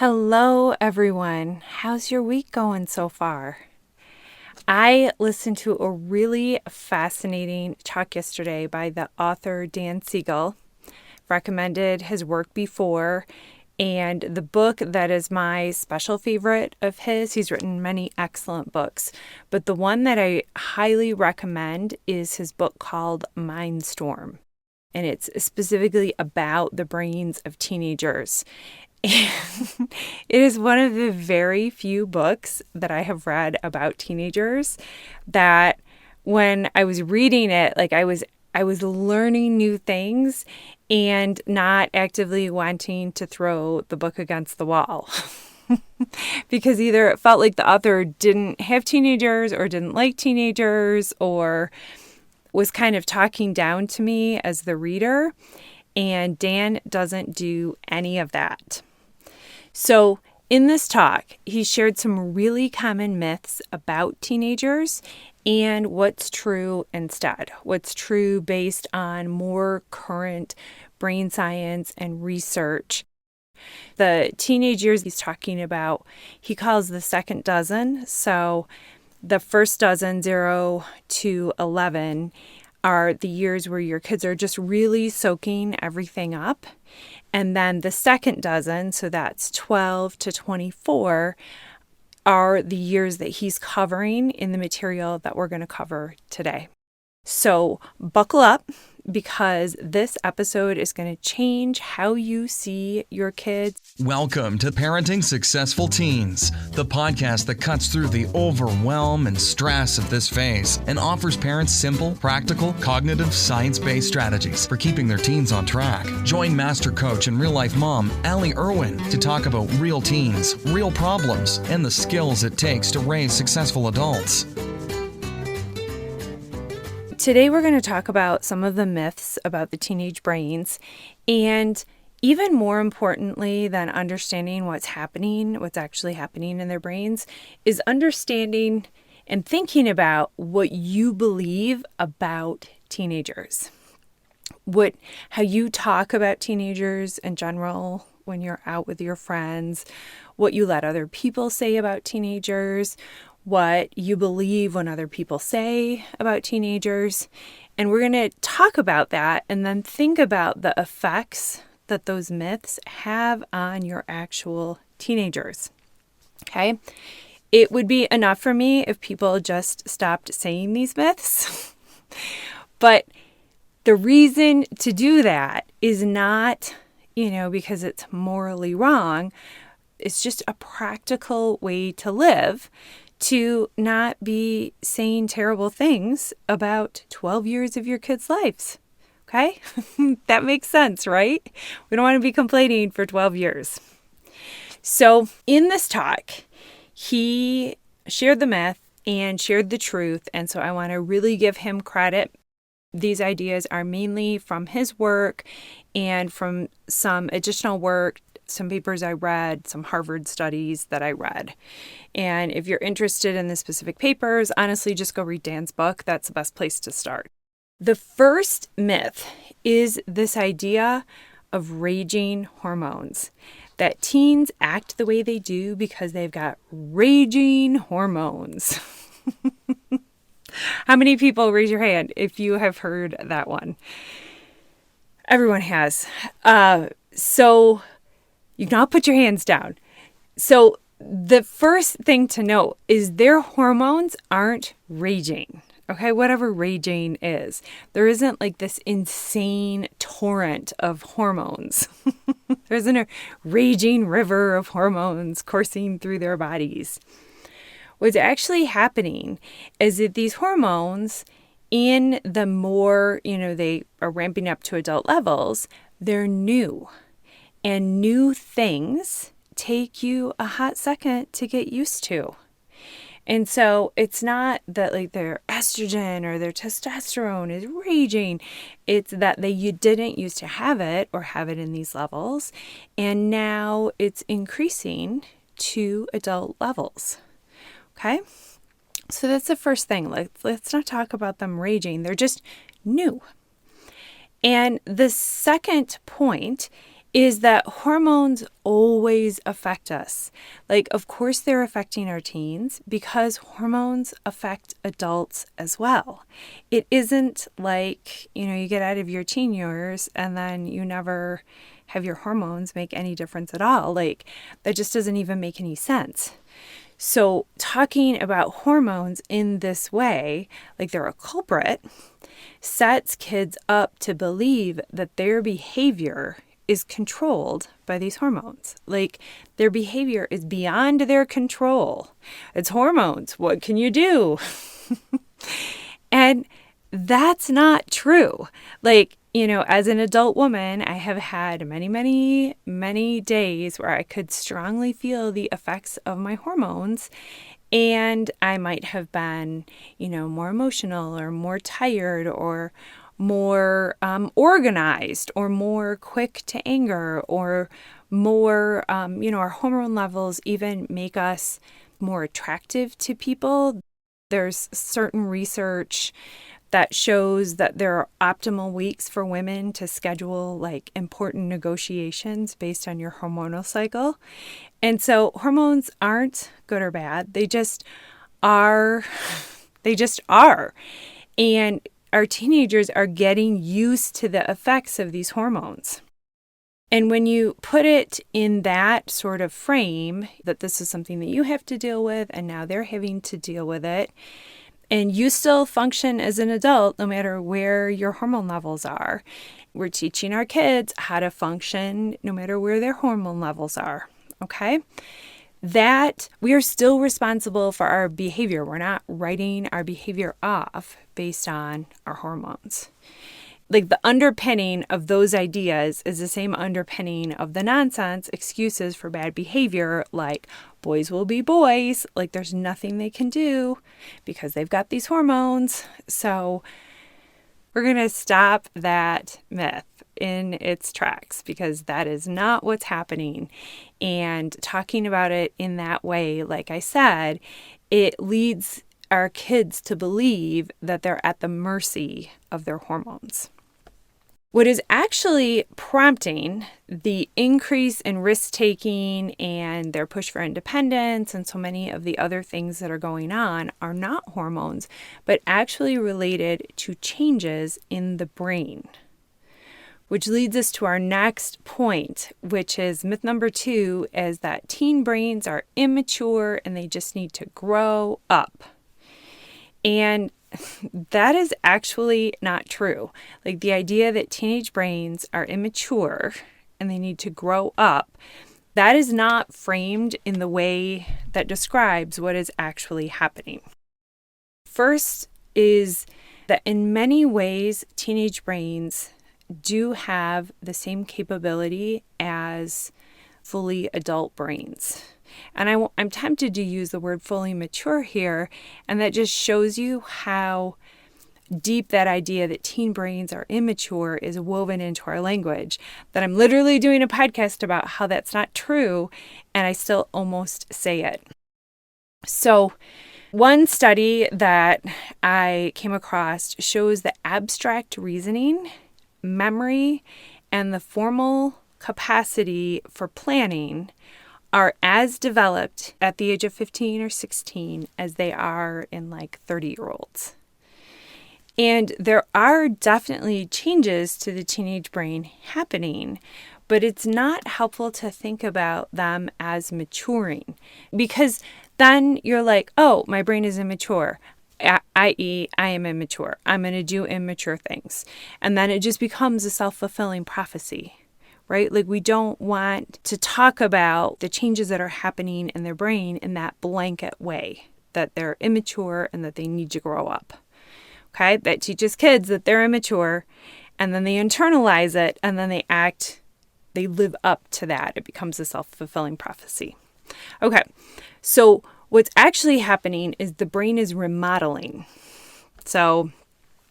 Hello, everyone. How's your week going so far? I listened to a really fascinating talk yesterday by the author Dan Siegel. Recommended his work before, and the book that is my special favorite of his, he's written many excellent books, but the one that I highly recommend is his book called Mindstorm. And it's specifically about the brains of teenagers. And it is one of the very few books that I have read about teenagers that when I was reading it, I was learning new things and not actively wanting to throw the book against the wall. Because either it felt like the author didn't have teenagers or didn't like teenagers or was kind of talking down to me as the reader. And Dan doesn't do any of that. So in this talk, he shared some really common myths about teenagers and what's true instead. What's true based on more current brain science and research. The teenage years he's talking about, he calls the second dozen. So the first dozen, 0 to 11, are the years where your kids are just really soaking everything up. And then the second dozen, so that's 12 to 24, are the years that he's covering in the material that we're going to cover today. So buckle up, because this episode is going to change how you see your kids. Welcome to Parenting Successful Teens, the podcast that cuts through the overwhelm and stress of this phase and offers parents simple, practical, cognitive, science-based strategies for keeping their teens on track. Join Master Coach and real-life mom, Allie Irwin, to talk about real teens, real problems, and the skills it takes to raise successful adults. Today we're going to talk about some of the myths about the teenage brains, and even more importantly than understanding what's actually happening in their brains, is understanding and thinking about what you believe about teenagers. How you talk about teenagers in general when you're out with your friends, what you let other people say about teenagers, what you believe when other people say about teenagers. And we're going to talk about that and then think about the effects that those myths have on your actual teenagers. Okay? It would be enough for me if people just stopped saying these myths. But the reason to do that is not, because it's morally wrong. It's just a practical way to live, to not be saying terrible things about 12 years of your kids' lives. Okay? That makes sense, right? We don't want to be complaining for 12 years. So in this talk, he shared the myth and shared the truth. And so I want to really give him credit. These ideas are mainly from his work and from some additional work, some papers I read, some Harvard studies that I read. And if you're interested in the specific papers, honestly, just go read Dan's book. That's the best place to start. The first myth is this idea of raging hormones, that teens act the way they do because they've got raging hormones. How many people, raise your hand if you have heard that one? Everyone has. So you can all put your hands down. So the first thing to note is their hormones aren't raging. Okay, whatever raging is. There isn't like this insane torrent of hormones. There isn't a raging river of hormones coursing through their bodies. What's actually happening is that these hormones, in the more, they are ramping up to adult levels, they're new. And new things take you a hot second to get used to. And so it's not that their estrogen or their testosterone is raging. It's that you didn't used to have it or have it in these levels. And now it's increasing to adult levels. Okay? So that's the first thing. Let's not talk about them raging. They're just new. And the second point is that hormones always affect us. Like, of course, they're affecting our teens because hormones affect adults as well. It isn't like, you get out of your teen years and then you never have your hormones make any difference at all. Like, that just doesn't even make any sense. So, talking about hormones in this way, like they're a culprit, sets kids up to believe that their behavior is controlled by these hormones. Like, their behavior is beyond their control. It's hormones. What can you do? And that's not true. Like, as an adult woman, I have had many, many, many days where I could strongly feel the effects of my hormones. And I might have been, more emotional or more tired or more organized or more quick to anger or more, our hormone levels even make us more attractive to people. There's certain research that shows that there are optimal weeks for women to schedule like important negotiations based on your hormonal cycle. And so hormones aren't good or bad. They just are. They just are. And our teenagers are getting used to the effects of these hormones. And when you put it in that sort of frame, that this is something that you have to deal with, and now they're having to deal with it, and you still function as an adult no matter where your hormone levels are. We're teaching our kids how to function no matter where their hormone levels are, okay? That we are still responsible for our behavior. We're not writing our behavior off based on our hormones. Like, the underpinning of those ideas is the same underpinning of the nonsense excuses for bad behavior, like boys will be boys, like there's nothing they can do because they've got these hormones. So we're going to stop that myth in its tracks because that is not what's happening. And talking about it in that way, like I said, it leads our kids to believe that they're at the mercy of their hormones. What is actually prompting the increase in risk-taking and their push for independence and so many of the other things that are going on are not hormones, but actually related to changes in the brain. Which leads us to our next point, which is myth number 2, is that teen brains are immature and they just need to grow up. And that is actually not true. Like, the idea that teenage brains are immature and they need to grow up, that is not framed in the way that describes what is actually happening. First is that in many ways, teenage brains do have the same capability as fully adult brains. And I'm tempted to use the word fully mature here, and that just shows you how deep that idea that teen brains are immature is woven into our language, that I'm literally doing a podcast about how that's not true, and I still almost say it. So one study that I came across shows that abstract reasoning, memory, and the formal capacity for planning are as developed at the age of 15 or 16 as they are in like 30-year-olds. And there are definitely changes to the teenage brain happening, but it's not helpful to think about them as maturing, because then you're like, oh, my brain is immature, i.e., I am immature. I'm going to do immature things. And then it just becomes a self-fulfilling prophecy. Right? Like, we don't want to talk about the changes that are happening in their brain in that blanket way, that they're immature and that they need to grow up. Okay? That teaches kids that they're immature, and then they internalize it, and then they live up to that. It becomes a self-fulfilling prophecy. Okay. So what's actually happening is the brain is remodeling. So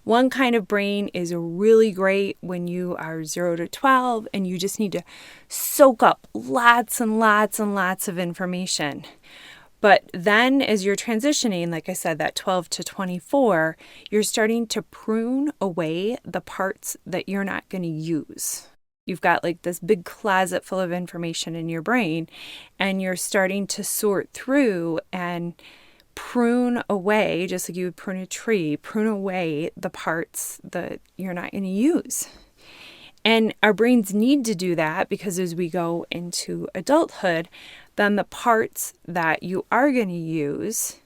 one kind of brain is really great when you are 0 to 12 and you just need to soak up lots and lots and lots of information. But then as you're transitioning, like I said, that 12 to 24, you're starting to prune away the parts that you're not going to use. You've got like this big closet full of information in your brain, and you're starting to sort through and prune away, just like you would prune a tree, prune away the parts that you're not going to use. And our brains need to do that because as we go into adulthood, then the parts that you are going to use,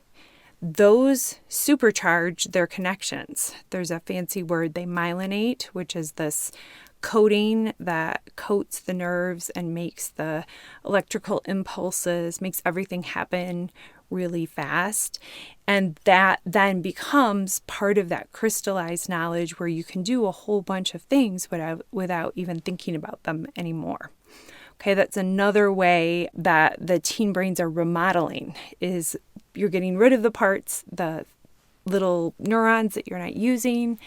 those supercharge their connections. There's a fancy word, they myelinate, which is this coating that coats the nerves and makes the electrical impulses, makes everything happen really fast. And that then becomes part of that crystallized knowledge where you can do a whole bunch of things without even thinking about them anymore. Okay, that's another way that the teen brains are remodeling, is you're getting rid of the parts, the little neurons that you're not using,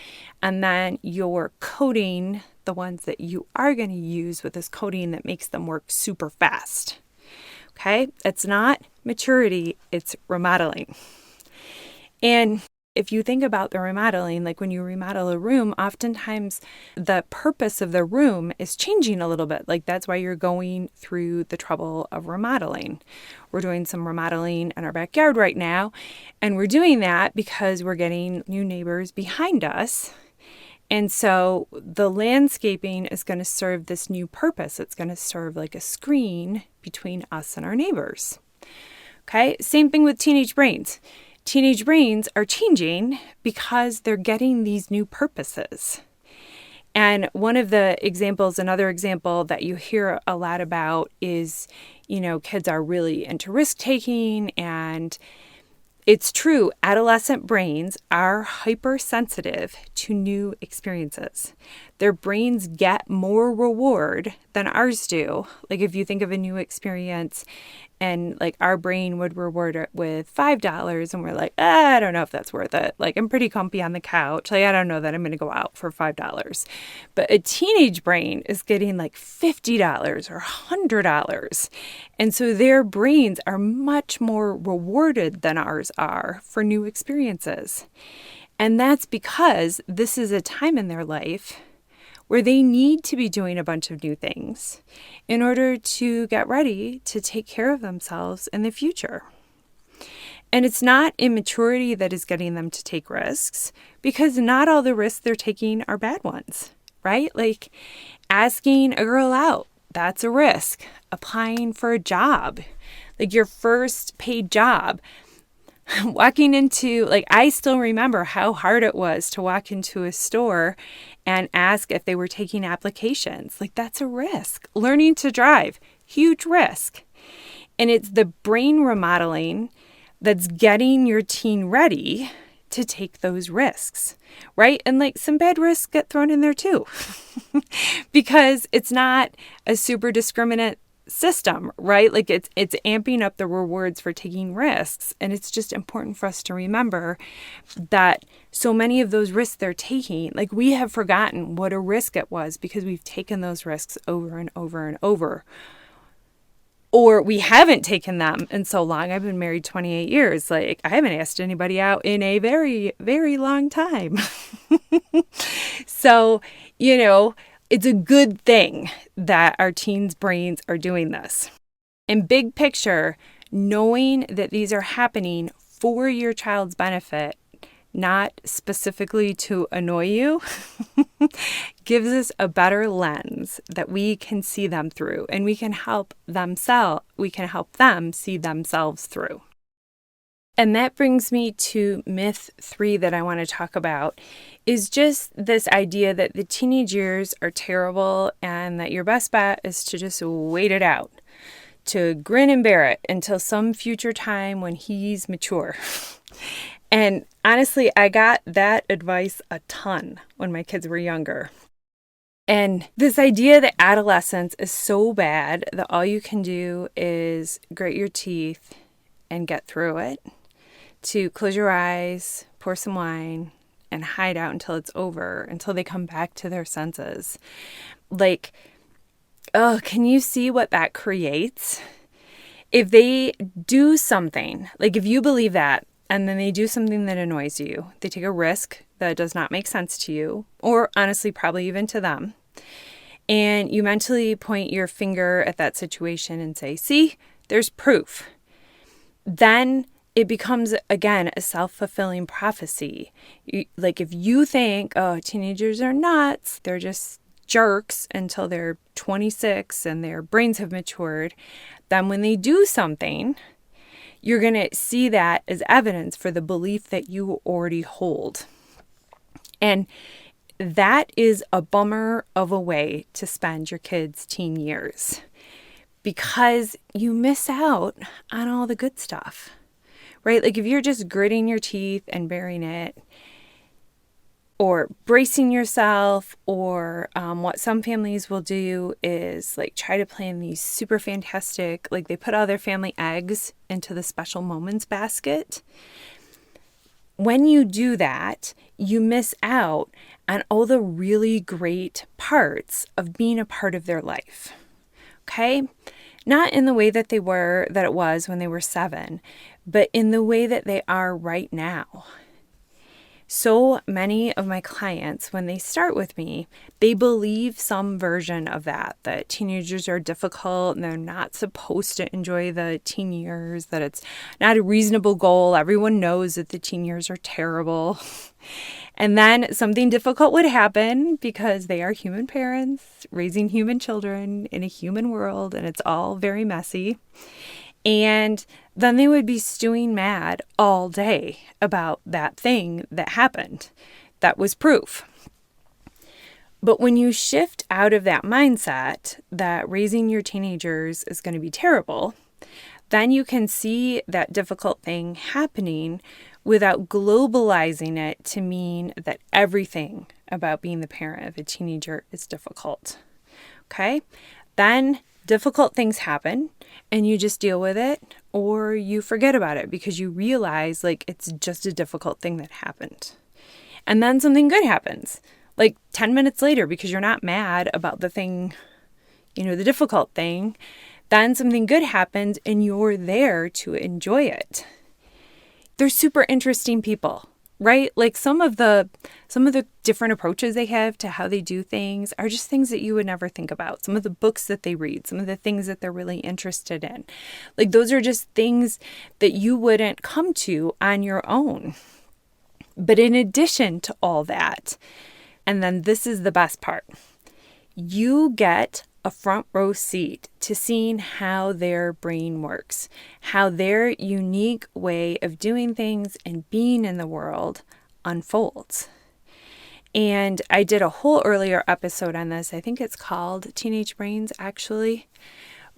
and then you're coding the ones that you are going to use with this coding that makes them work super fast. Okay, it's not maturity, it's remodeling. And if you think about the remodeling, like when you remodel a room, oftentimes the purpose of the room is changing a little bit. Like that's why you're going through the trouble of remodeling. We're doing some remodeling in our backyard right now, and we're doing that because we're getting new neighbors behind us. And so the landscaping is going to serve this new purpose. It's going to serve like a screen between us and our neighbors. Okay, same thing with teenage brains. Teenage brains are changing because they're getting these new purposes. And one of the examples, another example that you hear a lot about is, kids are really into risk taking, and it's true, adolescent brains are hypersensitive to new experiences. Their brains get more reward than ours do. Like if you think of a new experience and like our brain would reward it with $5 and we're like, I don't know if that's worth it. Like I'm pretty comfy on the couch. Like I don't know that I'm going to go out for $5. But a teenage brain is getting like $50 or $100. And so their brains are much more rewarded than ours are for new experiences. And that's because this is a time in their life where they need to be doing a bunch of new things in order to get ready to take care of themselves in the future. And it's not immaturity that is getting them to take risks, because not all the risks they're taking are bad ones, right? Like asking a girl out, that's a risk. Applying for a job, like your first paid job. Walking into, like, I still remember how hard it was to walk into a store and ask if they were taking applications. Like, that's a risk. Learning to drive, huge risk. And it's the brain remodeling that's getting your teen ready to take those risks, right? And like some bad risks get thrown in there too, because it's not a super discriminate system, right? Like it's amping up the rewards for taking risks. And it's just important for us to remember that so many of those risks they're taking, like we have forgotten what a risk it was because we've taken those risks over and over and over. Or we haven't taken them in so long. I've been married 28 years. Like I haven't asked anybody out in a very, very long time. So, it's a good thing that our teens' brains are doing this. And big picture, knowing that these are happening for your child's benefit, not specifically to annoy you, gives us a better lens that we can see them through, and we can help them see themselves through. And that brings me to myth 3 that I want to talk about, is just this idea that the teenage years are terrible and that your best bet is to just wait it out, to grin and bear it until some future time when he's mature. And honestly, I got that advice a ton when my kids were younger. And this idea that adolescence is so bad that all you can do is grit your teeth and get through it, to close your eyes, pour some wine, and hide out until it's over, until they come back to their senses. Like, can you see what that creates? If they do something, like if you believe that, and then they do something that annoys you, they take a risk that does not make sense to you, or honestly, probably even to them, and you mentally point your finger at that situation and say, see, there's proof. Then it becomes, again, a self-fulfilling prophecy. Like if you think, oh, teenagers are nuts, they're just jerks until they're 26 and their brains have matured, then when they do something, you're going to see that as evidence for the belief that you already hold. And that is a bummer of a way to spend your kids' teen years, because you miss out on all the good stuff, right? Like if you're just gritting your teeth and bearing it, or bracing yourself, or what some families will do is like try to plan these super fantastic, like they put all their family eggs into the special moments basket. When you do that, you miss out on all the really great parts of being a part of their life. Okay? Not in the way that it was when they were 7, but in the way that they are right now. So many of my clients, when they start with me, they believe some version of that teenagers are difficult and they're not supposed to enjoy the teen years, that it's not a reasonable goal. Everyone knows that the teen years are terrible. And then something difficult would happen because they are human parents raising human children in a human world, and it's all very messy. And then they would be stewing mad all day about that thing that happened. That was proof. But when you shift out of that mindset that raising your teenagers is going to be terrible, then you can see that difficult thing happening without globalizing it to mean that everything about being the parent of a teenager is difficult. Okay? Then difficult things happen and you just deal with it, or you forget about it because you realize like it's just a difficult thing that happened. And then something good happens, like 10 minutes later, because you're not mad about the thing, the difficult thing. Then something good happens and you're there to enjoy it. They're super interesting people, right? Like some of the different approaches they have to how they do things are just things that you would never think about. Some of the books that they read, some of the things that they're really interested in. Like those are just things that you wouldn't come to on your own. But in addition to all that, and then this is the best part, you get a front row seat to seeing how their brain works, how their unique way of doing things and being in the world unfolds. And I did a whole earlier episode on this. I think it's called Teenage Brains, actually.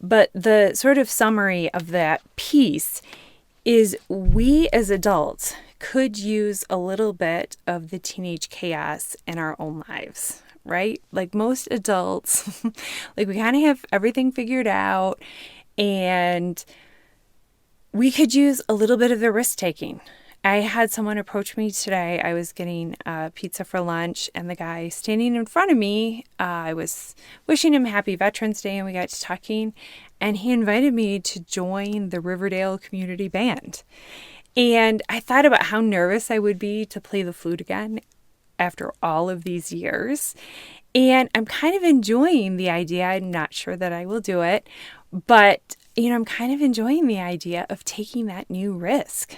But the sort of summary of that piece is we as adults could use a little bit of the teenage chaos in our own lives. Right? Like most adults, like we kind of have everything figured out, and we could use a little bit of the risk taking. I had someone approach me today. I was getting pizza for lunch, and the guy standing in front of me, I was wishing him happy Veterans Day, and we got to talking, and he invited me to join the Riverdale Community Band. And I thought about how nervous I would be to play the flute again after all of these years. And I'm kind of enjoying the idea. I'm not sure that I will do it, but I'm kind of enjoying the idea of taking that new risk.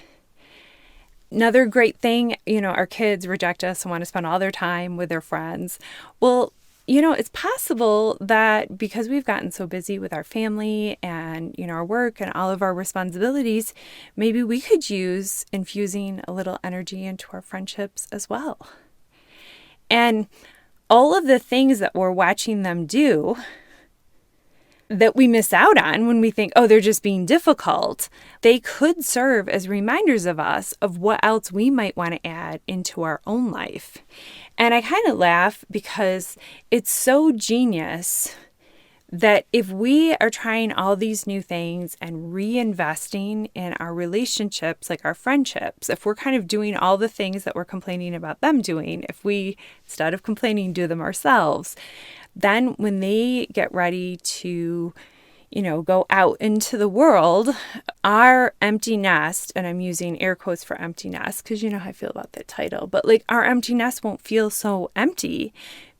Another great thing, our kids reject us and want to spend all their time with their friends. Well, it's possible that because we've gotten so busy with our family and, our work and all of our responsibilities, maybe we could use infusing a little energy into our friendships as well. And all of the things that we're watching them do that we miss out on when we think, oh, they're just being difficult, they could serve as reminders of us of what else we might want to add into our own life. And I kind of laugh because it's so genius that if we are trying all these new things and reinvesting in our relationships, like our friendships, if we're kind of doing all the things that we're complaining about them doing, if we, instead of complaining, do them ourselves, then when they get ready to, go out into the world, our empty nest, and I'm using air quotes for empty nest because you know how I feel about that title, but like our empty nest won't feel so empty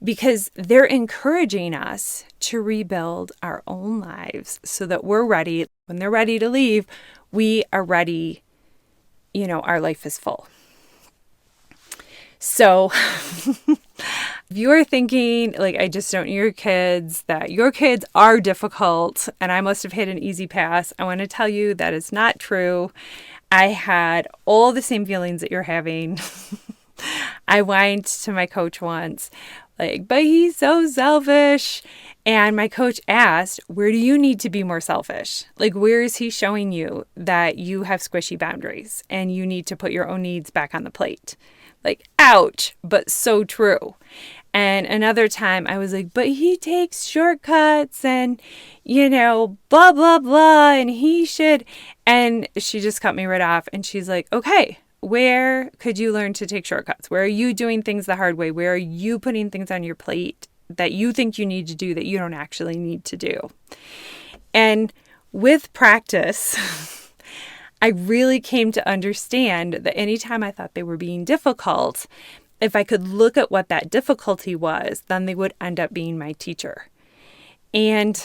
because they're encouraging us to rebuild our own lives so that we're ready. When they're ready to leave, we are ready. Our life is full. So if you are thinking, like, I just don't know your kids, that your kids are difficult and I must have hit an easy pass, I want to tell you that is not true. I had all the same feelings that you're having. I whined to my coach once, like, but he's so selfish. And my coach asked, where do you need to be more selfish? Like, where is he showing you that you have squishy boundaries and you need to put your own needs back on the plate? Like, ouch, but so true. And another time I was like, but he takes shortcuts and, blah, blah, blah, and he should. And she just cut me right off. And she's like, okay, where could you learn to take shortcuts? Where are you doing things the hard way? Where are you putting things on your plate that you think you need to do that you don't actually need to do? And with practice, I really came to understand that anytime I thought they were being difficult, if I could look at what that difficulty was, then they would end up being my teacher. And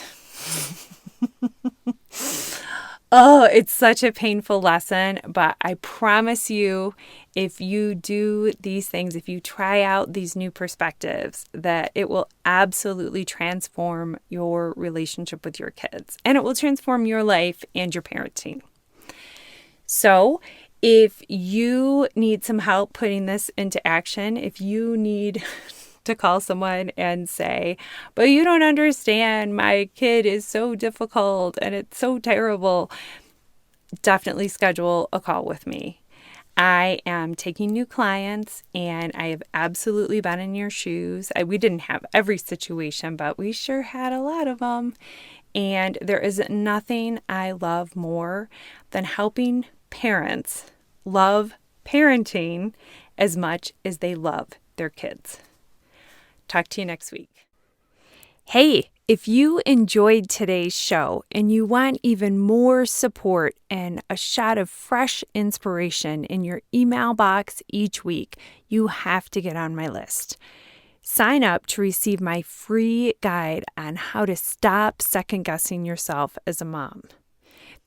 it's such a painful lesson, but I promise you, if you do these things, if you try out these new perspectives, that it will absolutely transform your relationship with your kids, and it will transform your life and your parenting. So if you need some help putting this into action, if you need to call someone and say, but you don't understand, my kid is so difficult and it's so terrible, definitely schedule a call with me. I am taking new clients and I have absolutely been in your shoes. We didn't have every situation, but we sure had a lot of them. And there is nothing I love more than helping parents love parenting as much as they love their kids. Talk to you next week. Hey, if you enjoyed today's show and you want even more support and a shot of fresh inspiration in your email box each week, you have to get on my list. Sign up to receive my free guide on how to stop second-guessing yourself as a mom.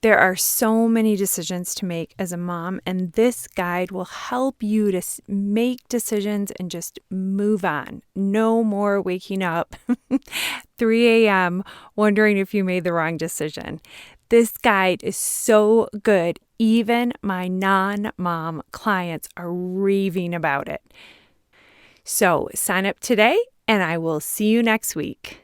There are so many decisions to make as a mom, and this guide will help you to make decisions and just move on. No more waking up 3 a.m. wondering if you made the wrong decision. This guide is so good. Even my non-mom clients are raving about it. So sign up today, and I will see you next week.